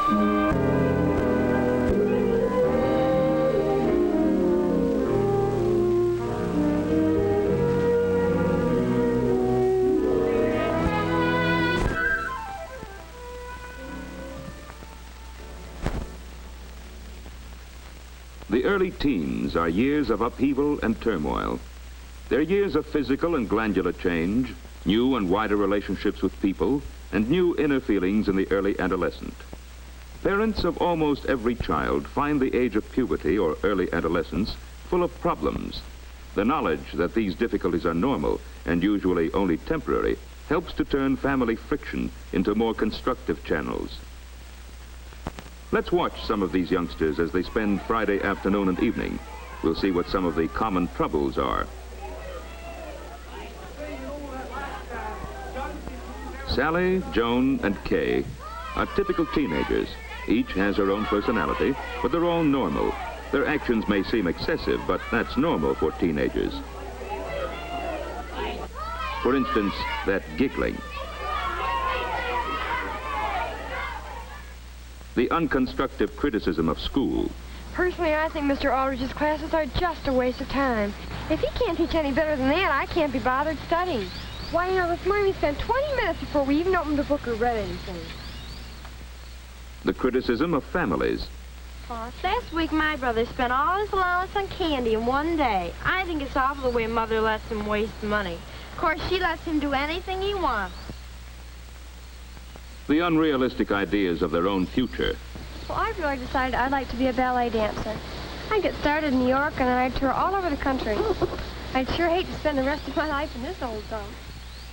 The early teens are years of upheaval and turmoil. They're years of physical and glandular change, new and wider relationships with people, and new inner feelings in the early adolescent. Parents of almost every child find the age of puberty or early adolescence full of problems. The knowledge that these difficulties are normal and usually only temporary helps to turn family friction into more constructive channels. Let's watch some of these youngsters as they spend Friday afternoon and evening. We'll see what some of the common troubles are. Sally, Joan, and Kay are typical teenagers. Each has her own personality, but they're all normal. Their actions may seem excessive, but that's normal for teenagers. For instance, that giggling. The unconstructive criticism of school. Personally, I think Mr. Aldrich's classes are just a waste of time. If he can't teach any better than that, I can't be bothered studying. Why, you know, this morning we spent 20 minutes before we even opened a book or read anything. The criticism of families. Last week, my brother spent all his allowance on candy in one day. I think it's awful the way Mother lets him waste money. Of course, she lets him do anything he wants. The unrealistic ideas of their own future. Well, I've really decided I'd like to be a ballet dancer. I'd get started in New York and then I'd tour all over the country. I'd sure hate to spend the rest of my life in this old dump.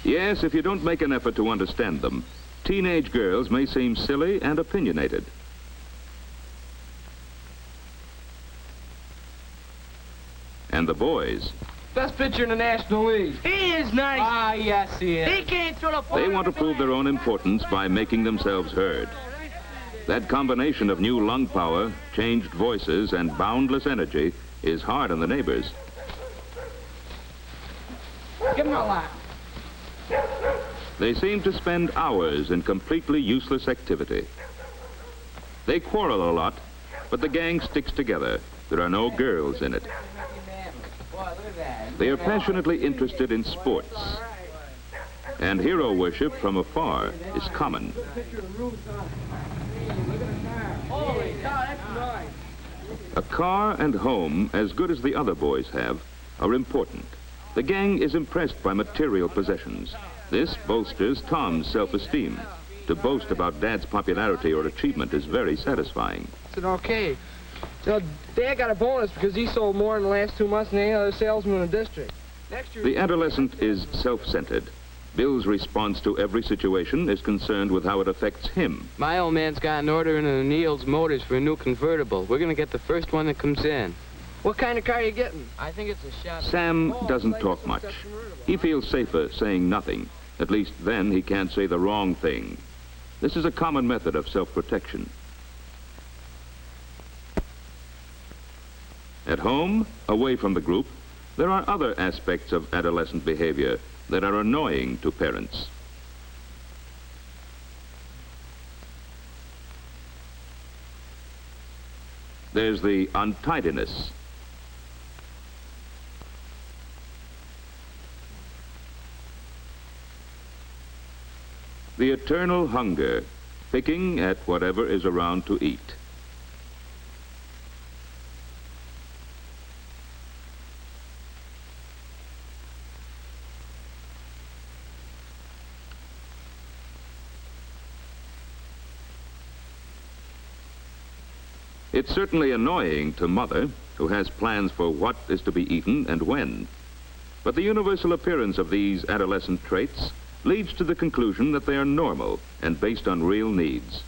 Yes, if you don't make an effort to understand them, teenage girls may seem silly and opinionated. And the boys. Best pitcher in the National League. He is nice. Ah, yes, he is. He can't throw the ball. They want to prove their own importance by making themselves heard. That combination of new lung power, changed voices, and boundless energy is hard on the neighbors. Give him a lap. They seem to spend hours in completely useless activity. They quarrel a lot, but the gang sticks together. There are no girls in it. They are passionately interested in sports, and hero worship from afar is common. A car and home, as good as the other boys have, are important. The gang is impressed by material possessions. This bolsters Tom's self-esteem. To boast about Dad's popularity or achievement is very satisfying. It's an okay. So Dad got a bonus because he sold more in the last 2 months than any other salesman in the district. Next year... The adolescent is self-centered. Bill's response to every situation is concerned with how it affects him. My old man's got an order in O'Neill's Motors for a new convertible. We're going to get the first one that comes in. What kind of car are you getting? I think it's a shop. Sam doesn't talk much. He feels safer saying nothing. At least then he can't say the wrong thing. This is a common method of self-protection. At home, away from the group, there are other aspects of adolescent behavior that are annoying to parents. There's the untidiness. The eternal hunger, picking at whatever is around to eat. It's certainly annoying to Mother, who has plans for what is to be eaten and when. But the universal appearance of these adolescent traits leads to the conclusion that they are normal and based on real needs.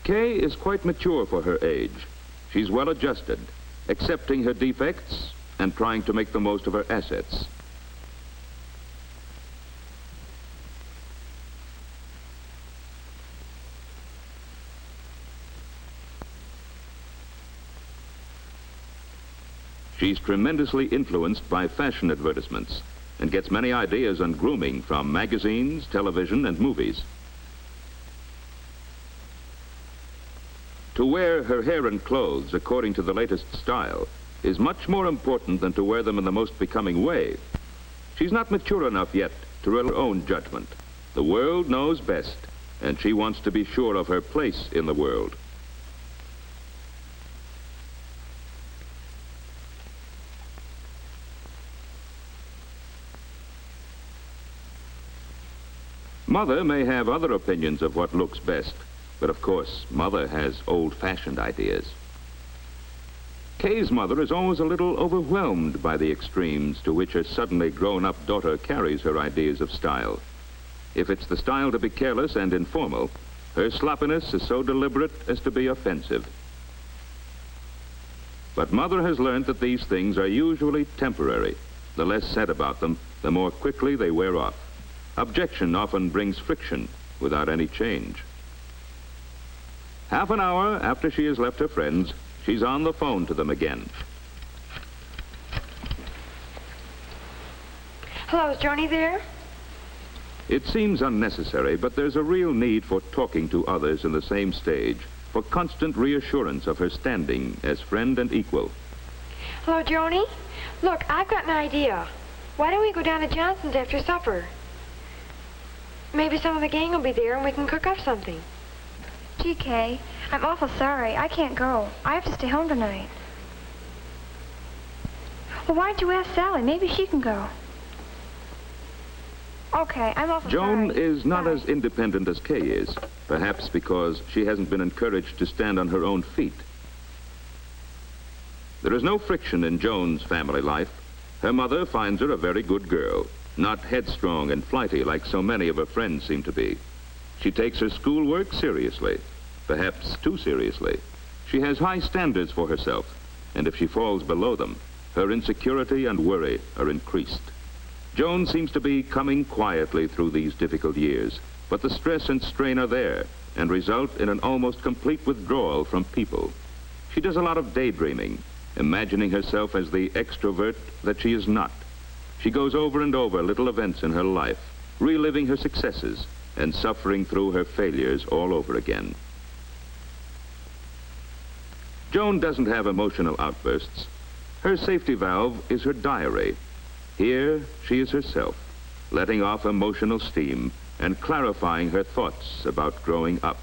Kay is quite mature for her age. She's well adjusted, accepting her defects and trying to make the most of her assets. She's tremendously influenced by fashion advertisements and gets many ideas on grooming from magazines, television, and movies. To wear her hair and clothes according to the latest style is much more important than to wear them in the most becoming way. She's not mature enough yet to rely on her own judgment. The world knows best, and she wants to be sure of her place in the world. Mother may have other opinions of what looks best, but of course, Mother has old-fashioned ideas. Kay's mother is always a little overwhelmed by the extremes to which her suddenly grown-up daughter carries her ideas of style. If it's the style to be careless and informal, her sloppiness is so deliberate as to be offensive. But Mother has learned that these things are usually temporary. The less said about them, the more quickly they wear off. Objection often brings friction without any change. Half an hour after she has left her friends, she's on the phone to them again. Hello, is Joni there? It seems unnecessary, but there's a real need for talking to others in the same stage, for constant reassurance of her standing as friend and equal. Hello, Joni? Look, I've got an idea. Why don't we go down to Johnson's after supper? Maybe some of the gang will be there and we can cook up something. Gee, Kay, I'm awful sorry. I can't go. I have to stay home tonight. Well, why don't you ask Sally? Maybe she can go. Okay, I'm awful Joan sorry. is not Bye. as independent as Kay is, perhaps because she hasn't been encouraged to stand on her own feet. There is no friction in Joan's family life. Her mother finds her a very good girl, not headstrong and flighty like so many of her friends seem to be. She takes her schoolwork seriously, perhaps too seriously. She has high standards for herself, and if she falls below them, her insecurity and worry are increased. Joan seems to be coming quietly through these difficult years, but the stress and strain are there and result in an almost complete withdrawal from people. She does a lot of daydreaming, imagining herself as the extrovert that she is not. She goes over and over little events in her life, reliving her successes and suffering through her failures all over again. Joan doesn't have emotional outbursts. Her safety valve is her diary. Here, she is herself, letting off emotional steam and clarifying her thoughts about growing up.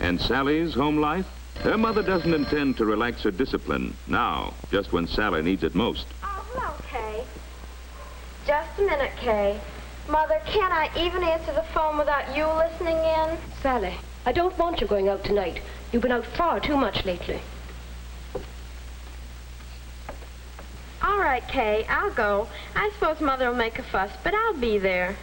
And Sally's home life? Her mother doesn't intend to relax her discipline now, just when Sally needs it most. Oh, hello, Kay. Just a minute, Kay. Mother, can't I even answer the phone without you listening in? Sally, I don't want you going out tonight. You've been out far too much lately. All right, Kay, I'll go. I suppose Mother will make a fuss, but I'll be there.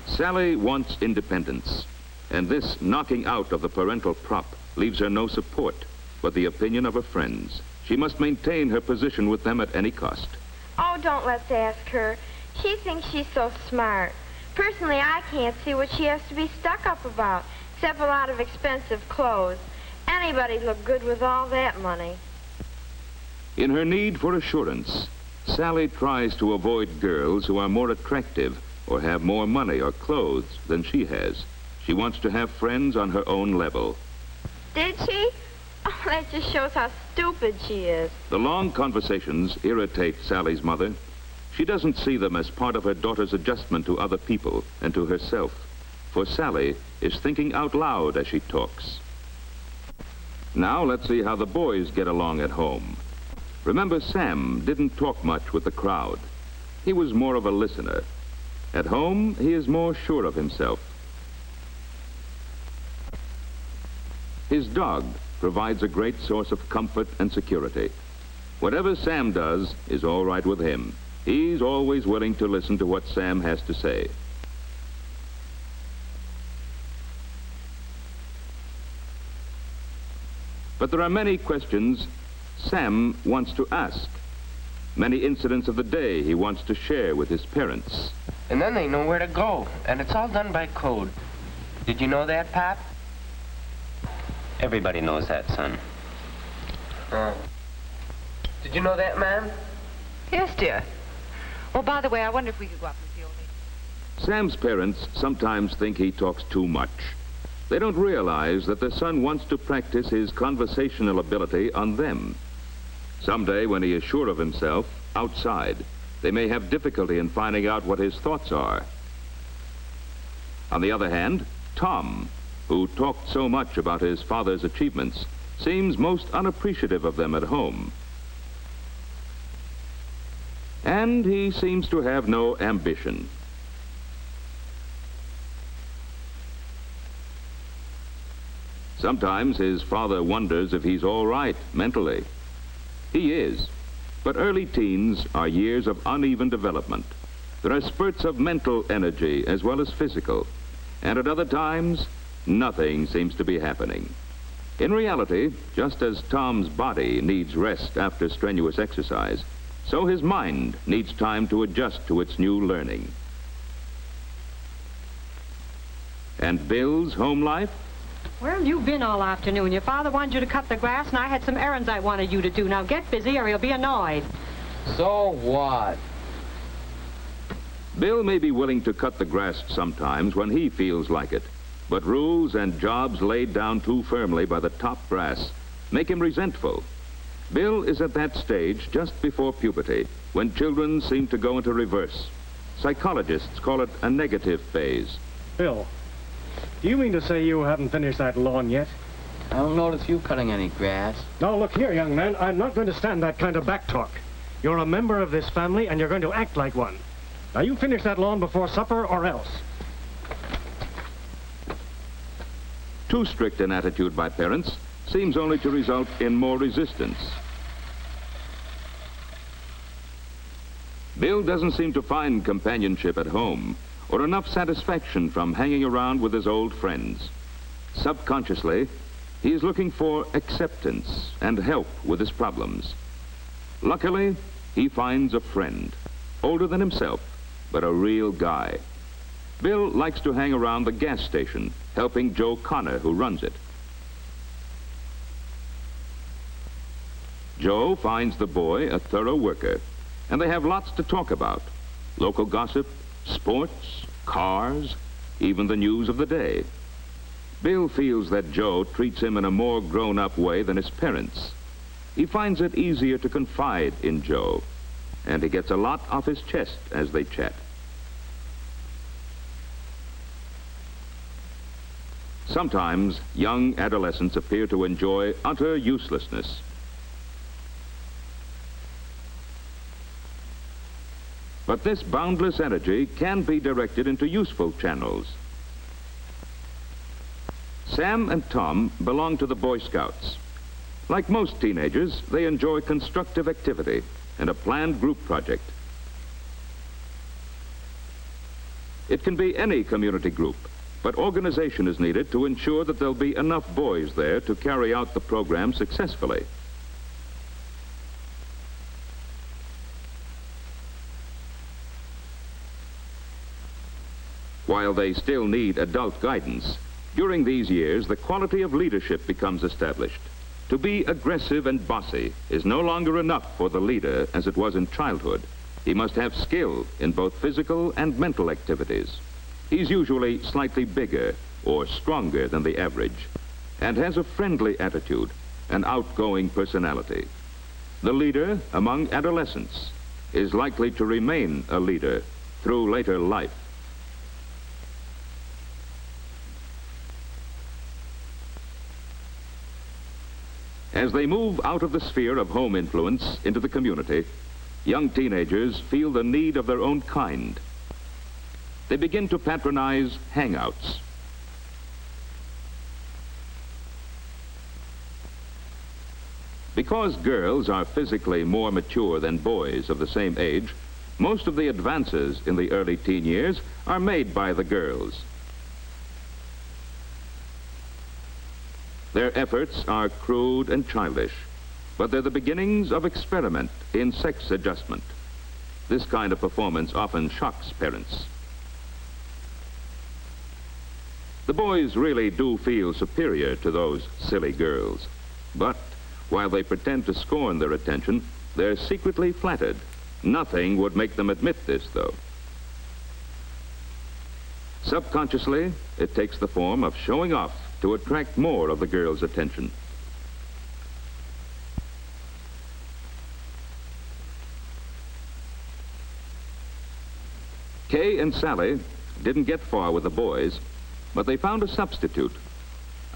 Sally wants independence, and this knocking out of the parental prop leaves her no support but the opinion of her friends. She must maintain her position with them at any cost. Oh, don't let's ask her. She thinks she's so smart. Personally, I can't see what she has to be stuck up about, except a lot of expensive clothes. Anybody'd look good with all that money. In her need for assurance, Sally tries to avoid girls who are more attractive or have more money or clothes than she has. She wants to have friends on her own level. Did she? Oh, that just shows how stupid she is. The long conversations irritate Sally's mother. She doesn't see them as part of her daughter's adjustment to other people and to herself. For Sally is thinking out loud as she talks. Now let's see how the boys get along at home. Remember, Sam didn't talk much with the crowd. He was more of a listener. At home, he is more sure of himself. His dog provides a great source of comfort and security. Whatever Sam does is all right with him. He's always willing to listen to what Sam has to say. But there are many questions Sam wants to ask. Many incidents of the day he wants to share with his parents. And then they know where to go, and it's all done by code. Did you know that, Pop? Everybody knows that, son. Did you know that, ma'am? Yes, dear. Oh, by the way, I wonder if we could go up with you. Sam's parents sometimes think he talks too much. They don't realize that their son wants to practice his conversational ability on them. Someday, when he is sure of himself, outside, they may have difficulty in finding out what his thoughts are. On the other hand, Tom, who talked so much about his father's achievements, seems most unappreciative of them at home. And he seems to have no ambition. Sometimes his father wonders if he's all right mentally. He is, but early teens are years of uneven development. There are spurts of mental energy as well as physical, and at other times, nothing seems to be happening. In reality, just as Tom's body needs rest after strenuous exercise, so his mind needs time to adjust to its new learning. And Bill's home life? Where have you been all afternoon? Your father wanted you to cut the grass, and I had some errands I wanted you to do. Now get busy or he'll be annoyed. So what? Bill may be willing to cut the grass sometimes when he feels like it, but rules and jobs laid down too firmly by the top brass make him resentful. Bill is at that stage just before puberty, when children seem to go into reverse. Psychologists call it a negative phase. Bill, do you mean to say you haven't finished that lawn yet? I don't notice you cutting any grass. Now, look here, young man. I'm not going to stand that kind of back talk. You're a member of this family, and you're going to act like one. Now, you finish that lawn before supper, or else. Too strict an attitude by parents seems only to result in more resistance. Bill doesn't seem to find companionship at home or enough satisfaction from hanging around with his old friends. Subconsciously, he is looking for acceptance and help with his problems. Luckily, he finds a friend, older than himself, but a real guy. Bill likes to hang around the gas station, helping Joe Connor, who runs it. Joe finds the boy a thorough worker, and they have lots to talk about. Local gossip, sports, cars, even the news of the day. Bill feels that Joe treats him in a more grown-up way than his parents. He finds it easier to confide in Joe, and he gets a lot off his chest as they chat. Sometimes young adolescents appear to enjoy utter uselessness. But this boundless energy can be directed into useful channels. Sam and Tom belong to the Boy Scouts. Like most teenagers, they enjoy constructive activity and a planned group project. It can be any community group, but organization is needed to ensure that there'll be enough boys there to carry out the program successfully. While they still need adult guidance, during these years, the quality of leadership becomes established. To be aggressive and bossy is no longer enough for the leader as it was in childhood. He must have skill in both physical and mental activities. He's usually slightly bigger or stronger than the average and has a friendly attitude, an outgoing personality. The leader among adolescents is likely to remain a leader through later life. As they move out of the sphere of home influence into the community, young teenagers feel the need of their own kind. They begin to patronize hangouts. Because girls are physically more mature than boys of the same age, most of the advances in the early teen years are made by the girls. Their efforts are crude and childish, but they're the beginnings of experiment in sex adjustment. This kind of performance often shocks parents. The boys really do feel superior to those silly girls, but while they pretend to scorn their attention, They're secretly flattered. Nothing would make them admit this, though. Subconsciously, it takes the form of showing off to attract more of the girl's attention. Kay and Sally didn't get far with the boys, but they found a substitute,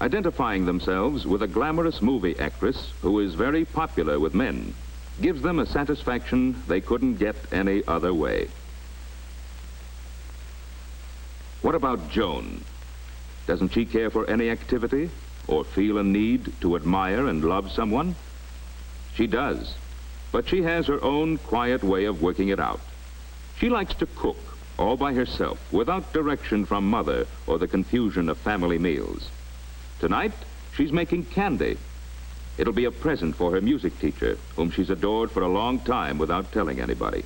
identifying themselves with a glamorous movie actress who is very popular with men. Gives them a satisfaction they couldn't get any other way. What about Joan? Doesn't she care for any activity or feel a need to admire and love someone? She does, but she has her own quiet way of working it out. She likes to cook all by herself without direction from mother or the confusion of family meals. Tonight, she's making candy. It'll be a present for her music teacher, whom she's adored for a long time without telling anybody.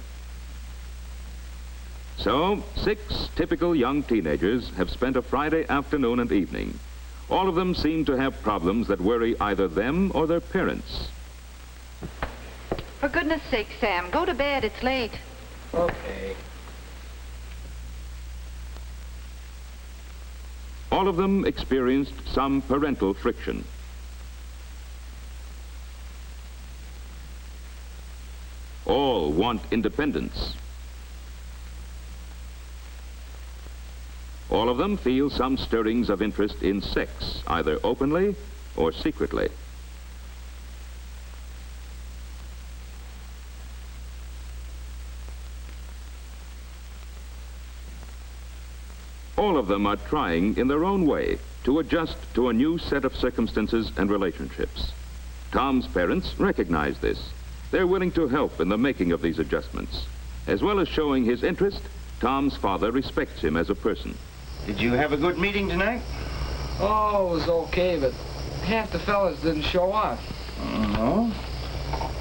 So, 6 typical young teenagers have spent a Friday afternoon and evening. All of them seem to have problems that worry either them or their parents. For goodness sake, Sam, go to bed. It's late. Okay. All of them experienced some parental friction. All want independence. All of them feel some stirrings of interest in sex, either openly or secretly. All of them are trying in their own way to adjust to a new set of circumstances and relationships. Tom's parents recognize this. They're willing to help in the making of these adjustments. As well as showing his interest, Tom's father respects him as a person. Did you have a good meeting tonight? Oh, it was okay, but half the fellas didn't show up. No?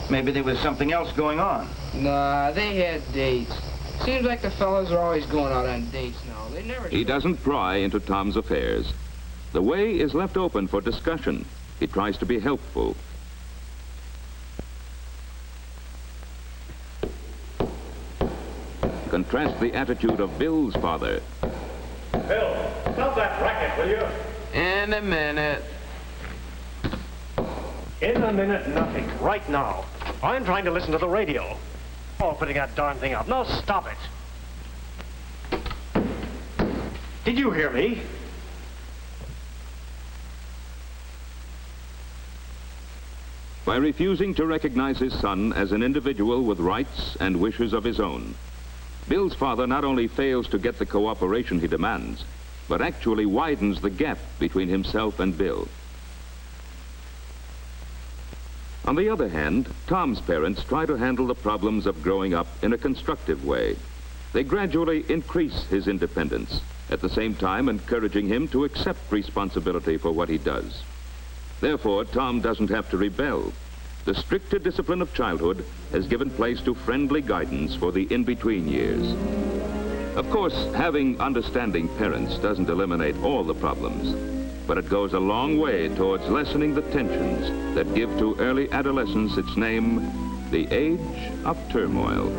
Maybe there was something else going on. Nah, they had dates. Seems like the fellas are always going out on dates now. They never... He doesn't pry into Tom's affairs. The way is left open for discussion. He tries to be helpful. Contrast the attitude of Bill's father. Bill, stop that racket, will you? In a minute. In a minute, nothing. Right now. I'm trying to listen to the radio. Oh, putting that darn thing up. No, stop it. Did you hear me? By refusing to recognize his son as an individual with rights and wishes of his own, Bill's father not only fails to get the cooperation he demands, but actually widens the gap between himself and Bill. On the other hand, Tom's parents try to handle the problems of growing up in a constructive way. They gradually increase his independence, at the same time encouraging him to accept responsibility for what he does. Therefore, Tom doesn't have to rebel. The stricter discipline of childhood has given place to friendly guidance for the in-between years. Of course, having understanding parents doesn't eliminate all the problems, but it goes a long way towards lessening the tensions that give to early adolescence its name, the age of turmoil.